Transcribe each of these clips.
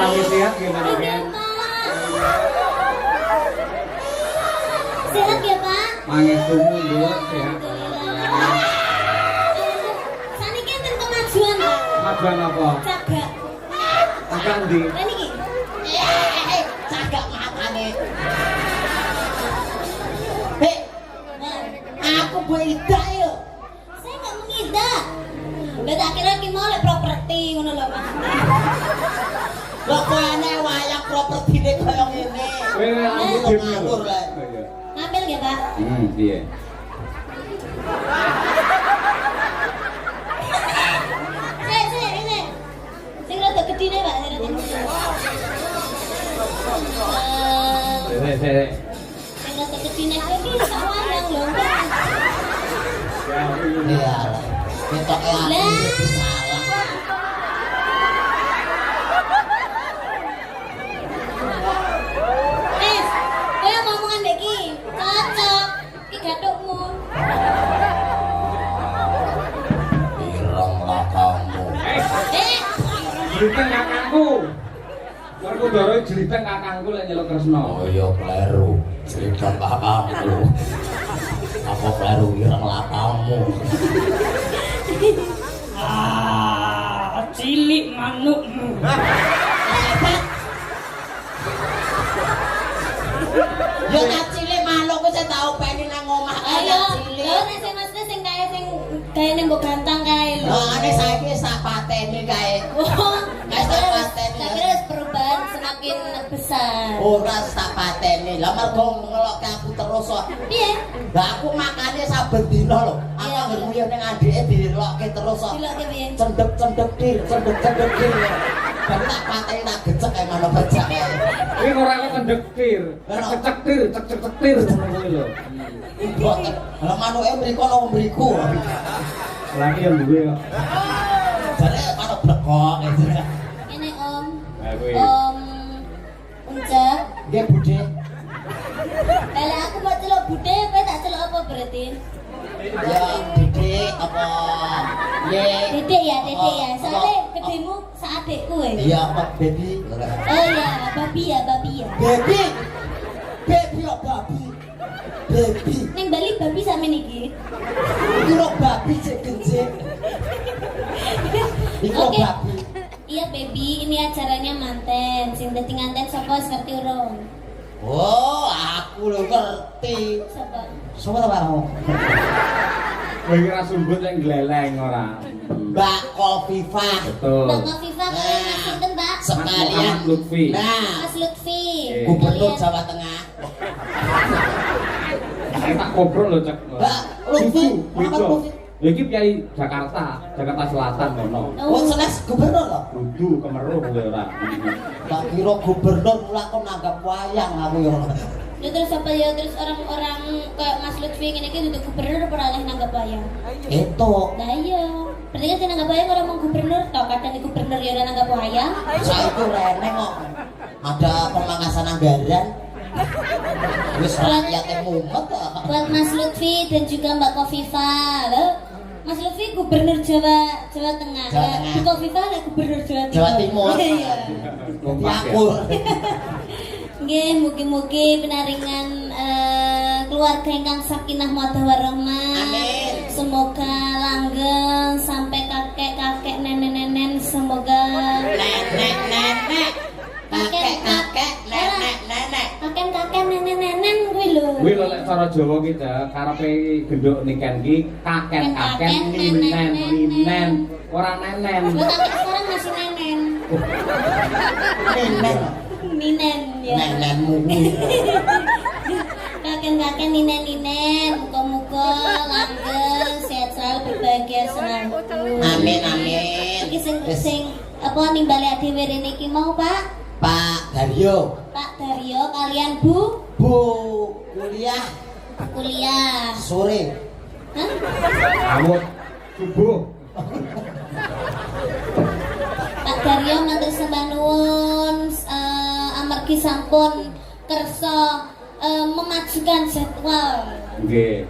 Sami sehat gimana kan? Sehat ya Pak? Pangestu mundur sehat. Saniki enten kemajuan Pak. Kemajuan apa? Cagak. Cagak ndi? Lah niki. Cagak matane. Hei, aku beda yo. Saya nggak mengidah. Udah tak kira ki mau lek properti ngono lho Mas. Lah kowe ene wayang propertine koyo ngene. Kowe nganggo game ya. Ngawur lah. Ngambil ya Pak. Iya. Ini. Sing rada gedine Pak, sing rada gedine. Sik. Sing rada gedine kuwi ki sak wayang lho. Iya. Ketoke aku salah. Kowe ngomongan mbek ki, cocok. Ki gathukmu. Ireng lakamu. Jliteng kakangku. Mergo ndoro jliteng kakangku lek nyeluk Kresna. Oh iya kleru. Cerita lakamu. Apa kleru ireng lakamu? Cilik manukmu. Yo tak cilik malu ku saya tau pengen nang omah Ayo, cilik. lho nek sing mesti sing kaya sing gaene mbok gantang kae lho. Oh, ane saiki sak pateni kae. Oh, Kayak tak pateni. kira perubahan semakin besar. Ora sak pateni. Lah mergo ngelokke aku terus kok. Piye? Lah aku makane saben dina lho. Aku Iya. anggere nguyuh ning adike dilokke terus kok. Dilokke piye? Cendek-cendek dir. Baru tak pateni tak gecek kayak mana becak kae. Kuwi ora kok cendekir, cek-cektir, cek-cektir ngono kuwi lho. Boten. Lah manuke mriko nang mriku. Lagi yang duwe kok. Jare manuk blekok gitu. Ini Om. Lah kuwi. Om Unca. Nggih, Budhe. Kalau aku mau celok bude, kowe tak celok apa berarti? Ya, Dede apa? Ye. Dedek ya. Soalnya Apa? gedemu seadekku ya. Iya, Pak Baby. Oh ya, babi ya. Baby. Baby lo babi. Baby. Neng Bali babi sama niki. Iki lo babi cek genjing. Iku lo Oke. babi. Iya baby, ini acaranya manten. Sing dadi nganten sapa ngerti urung? Oh, aku lo ngerti. Sapa? Sopo ta kamu? Kowe kira sumbut yang gleleng ora. Mbak Kofifa. Betul. Mbak Kofifa kalian Mas sinten, Mbak? Sekalian Muhammad Lutfi. Nah, Mas Lutfi. Gubernur Kalian- Jawa Tengah. Saya tak kobrol lho cek. Mbak Lutfi, Muhammad Beda. Lutfi. Iki Piai Jakarta Selatan kono. Oh, senes gubernur loh. Kudu kemeruh kowe ora. Tak kira gubernur mulai kok nanggap wayang aku ya. Ya terus apa ya terus orang-orang kayak Mas Lutfi ngene iki duduk gubernur ora oleh nanggap wayang. Itu Lah iya. Berarti kan sing nanggap wayang orang mau gubernur, tau kadang di gubernur ya ora nanggap wayang. saya itu rene kok. Ada pemangkasan anggaran. Wis rakyatnya mumet. Buat Mas Lutfi dan juga Mbak Kofifa. Loh, Mas Lutfi gubernur Jawa Tengah. Jawa Tengah. Bu Kofifa lah gubernur Jawa Timur. Iya. Yakur. Nggih, mugi-mugi penaringan keluarga ingkang sakinah mawaddah warahmah. Amin. Semoga langgeng sampai kakek-kakek, nenek-nenek, semoga Nenek. Kakek, nenek. kakek-kakek, nenek-nenek kuwi lho. Kuwi lho lek cara Jawa ki karepe genduk niken ki kakek-kakek ninen, ora nenen. Lu kakek sekarang masih nenen. Nenek. Ninen ya. Nenekmu. Kakek-kakek ninen-ninen, muga-muga langgeng, sehat selalu, berbahagia selalu. Amin. Iki sing apa nimbali dhewe rene iki mau, Pak? Pak Daryo. Pak Daryo kalian Bu Bu kuliah sore. Hah? Awut subuh. Pak Daryo matur sembah nuwun amargi sampun kersa memajukan jadwal. Nggih.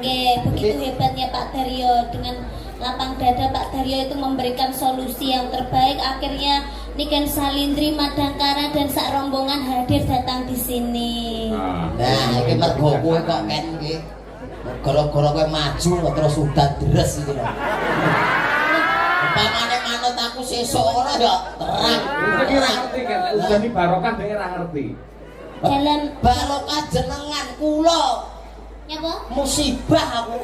Nggih, begitu hebatnya Pak Daryo dengan lapang dada Pak Daryo itu memberikan solusi yang terbaik, akhirnya Niken Salindri, Madangkara dan sak rombongan hadir datang di sini. Nah, iki mergo kowe kok Ken iki. Gara-gara kowe maju terus udan deres iki lho. Umpamane manut aku sesuk ora ya terang. Iki ora ngerti kan, udah di barokah dhewe ora ngerti. Dalam Barokah jenengan kula. Nyapa? Musibah aku.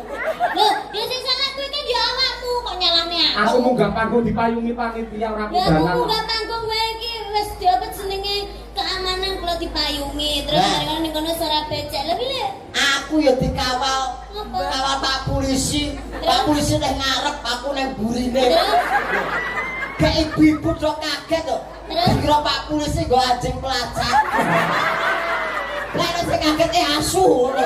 Loh, ya sing salah kuwi kan ya awakmu kok nyalane aku. Aku munggah panggung dipayungi panitia ora Ya aku kudanan. munggah panggung kowe iki wis diopet jenenge keamanan kula dipayungi. Terus Nah. mari ning kono ora becek. Lha piye? Aku ya dikawal. Apa? Kawal Pak Polisi. Pak Polisi ning ngarep, aku ning burine. Terus Kayak ibu-ibu do kaget to. Terus? Kira Pak Polisi nggo anjing pelacak. Lah nek sing kaget asu ngono.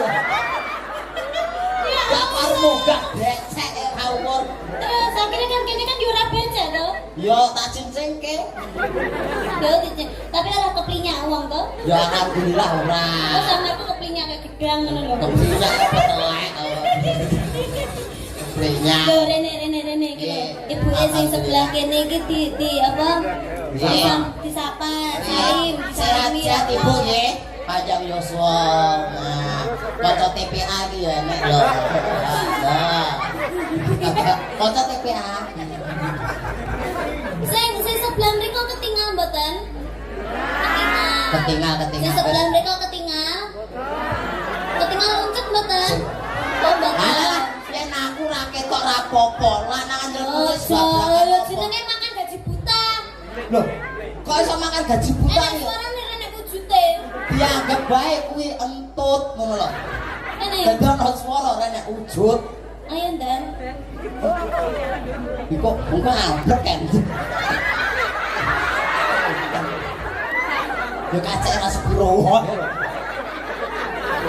ya Lah karo munggah becek ra umur. terus akhirnya kan kene kan yo ora becek to. Yo tak cincingke. Yo dicek. Tapi ora keplinyak wong to. Ya alhamdulillah ora. Terus sama aku keplinyak kayak gedang ngono lho. Keprinya petelek. Keprinya. Loh, Rene iki lho. Ibuke sing sebelah kene iki di apa? Iya. Disapa, salim, disalami. Sehat-sehat Ibu nggih. Panjang yuswa. Nah, kaca TPA iki ya nek lho. Nah. Kaca TPA. Sing sebelah mriko ketinggal mboten? Ketinggal. Sing sebelah mriko ketinggal. Ketinggal uncet mboten? Oh, mboten. Alah, yen aku ra ketok ra apa-apa. Lanangan Oh, jelek soalnya jenenge makan gaji buta. Loh, kok iso makan gaji buta Enak ya? suarane renek wujute. Dianggap bae kuwi entut ngono lho. Kene. Dadi ana swara rene wujud. Ayo, Ndan. Iku engko ambrek kan. Yo kacek ra sepuro wae.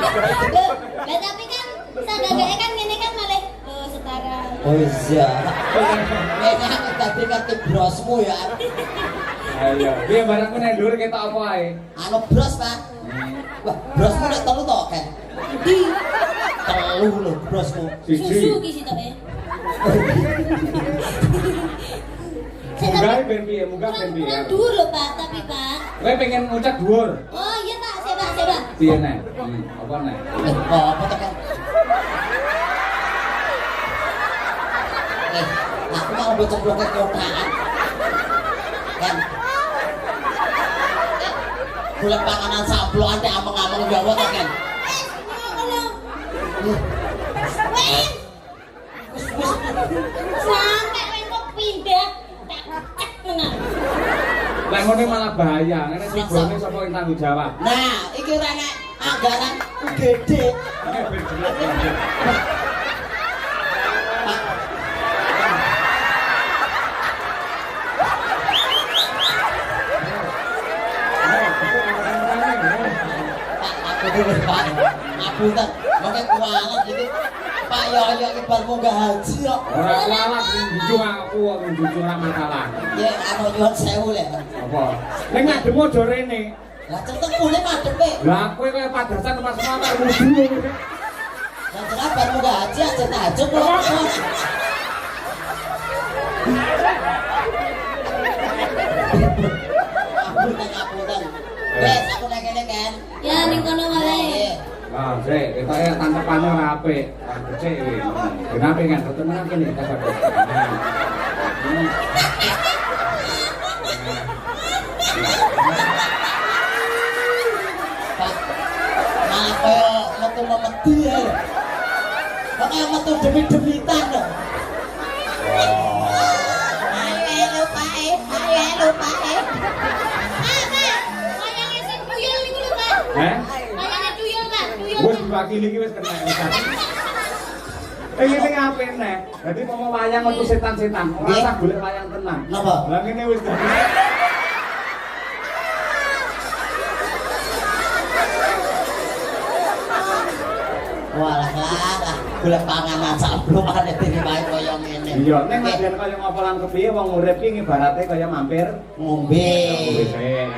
Loh, lah tapi kan sadagake kan ngene kan malih setara. Oh iya. Kayaknya aku tadi kate brosmu ya. Ayo, piye barangku nek dhuwur ketok apa ae? Anu bros, Pak. Wah, brosmu nek telu to kan? Di Telu lho brosmu. susu Siji. ki sitoke. Munggah ben piye? Munggah ben piye? Kurang dhuwur lho, Pak, tapi Pak. Kowe pengen ngucap dhuwur. Oh iya Pak, saya Pak. Piye nek? Apa nek? Apa to kan? Aku malah bocor bloket kotaan. Kan? Bulan panganan sablon ante ameng-ameng Jawa to kan? Wen. Sampai wen kok pindah. Tak cek tenan. Lah ngene malah bahaya. Ngene sibone sapa sing tanggung jawab? Nah, iki rene anggaran UGD. Aku dulu Pak, aku tak pakai kualat gitu. Pak Yoyo iki bar munggah haji kok. Ora kualat njujung aku kok njujung ora masalah. Ya anu nyuwun sewu lek. Apa? Ning ngademu aja rene. Lah cetekune madepe. Lah kowe kaya padasan pas mata mlebu. Lah jelas bar munggah haji aja tahajud kok. Ngapunten. Wes aku nek kene kan. Ya ning kono wae. Ah, sik, ketoke tangkepane ora apik. Ah, becik iki. Kenapa kan tenan kene kita padha. Pak, malah koyo metu memedi ya. Kok kaya metu demi-demitan lho. Ayo lupae, ayo lupae. Wayangnya sing tuyul niku lho, Pak. Heh? Wayangnya tuyul, Pak. Tuyul. Wis diwakili iki wis kena wis. Iki sing apik nek. Dadi mau wayang metu setan-setan. Ora usah golek wayang tenan. Napa? Lah ngene wis dadi. Walah lah, golek panganan sablon arep diriwae koyo ngene. Iya, nek madyan kaya ngapa lan kepiye wong urip iki ibarate kaya mampir Ngombe. Wis ya.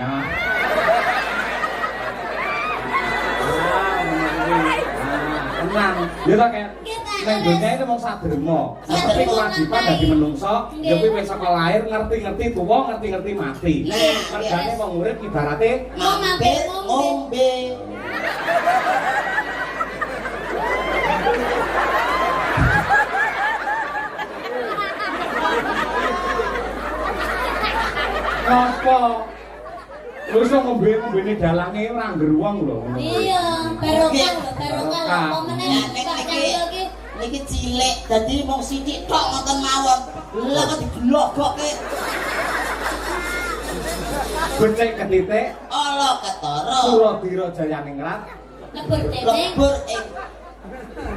Tenang. Ya ta, Ken? Kita. Neng dunia ini mau sadremo. Tapi kewajiban dadi menungso, ya kuwi wis saka lahir ngerti-ngerti tuwa, ngerti-ngerti mati. Mergane wong urip ibarate mampir ngombe. Apa? Lu iso ngombe-ngombene dalange ora nggeruwong lho. Iya, barokah lho, barokah. Apa meneh Pak Cahyo iki? Niki cilik, dadi mung sithik tok ngoten mawon. Lah kok diglogokke. Becik ketitik, Ala ketara. Suradira Jayaningrat. Lebur temeng. Lebur ing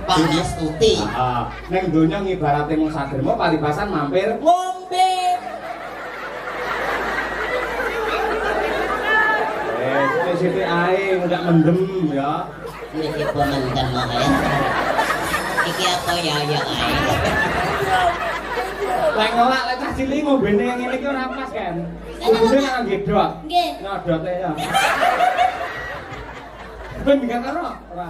Pangastuti. Heeh. Ning donya ngibarate mung sadremo paribasan mampir Ngombe. sithik ae ndak mendem ya. Niki pementen mah ya. Iki apa ya ae. Lek nolak lek cah cilik ngombene ngene iki ora pas kan. Kudune nang gedhot. Nggih. Nyodote ya. Ben gak karo ora.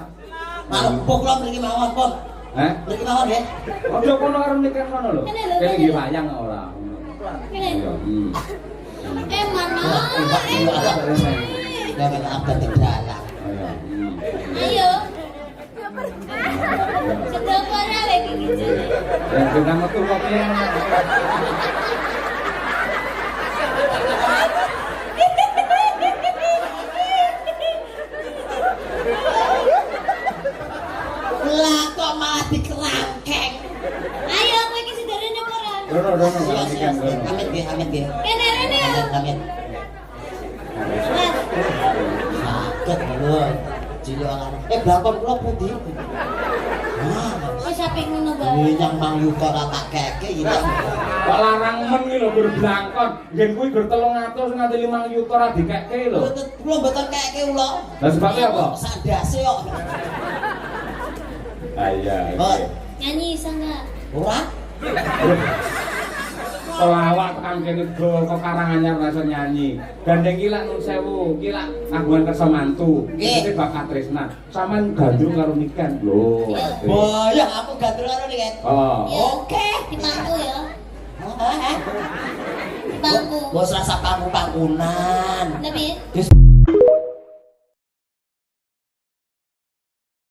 Malah empuk lho mriki mawon, Pon. Heh? Mriki mawon nggih. Ojo kono karo mikir kono lho. Kene nggih wayang ora. Kene. Mana? Ya kan abad tegalang. Ayo. Sedang ora lagi gitu. Ya kita metu kok piye. Lah kok malah dikerangkeng. Ayo kowe iki sederene apa ora? Dono Amit nggih, amit nggih. Kene rene ya. Amit. Sakit lho. Cilik anak. Blakon kula pundi? Wis sampe ngono bae. Ini yang Mang Yuka tak keke iki. Kok larang men iki lho gur blangkon. Ngen kuwi gur 300 nganti 5 yuta ora dikekke lho. Kula mboten keke ula. Lah sebabnya apa? Sandase kok. Ah iya. Nyanyi iso enggak? Ora? Selawat tekan kene go kok Karanganyar rasa nyanyi. Gandeng ki lak nun sewu, ki lak kagungan kersa mantu. Iki bakat tresna. Saman gandrung karo niken. Lho. Oh, ya aku gandrung karo niken. Oh. Oke. Dimangku ya. Hah? Dimangku. Bos rasa pangku-pangkunan. Tapi Wis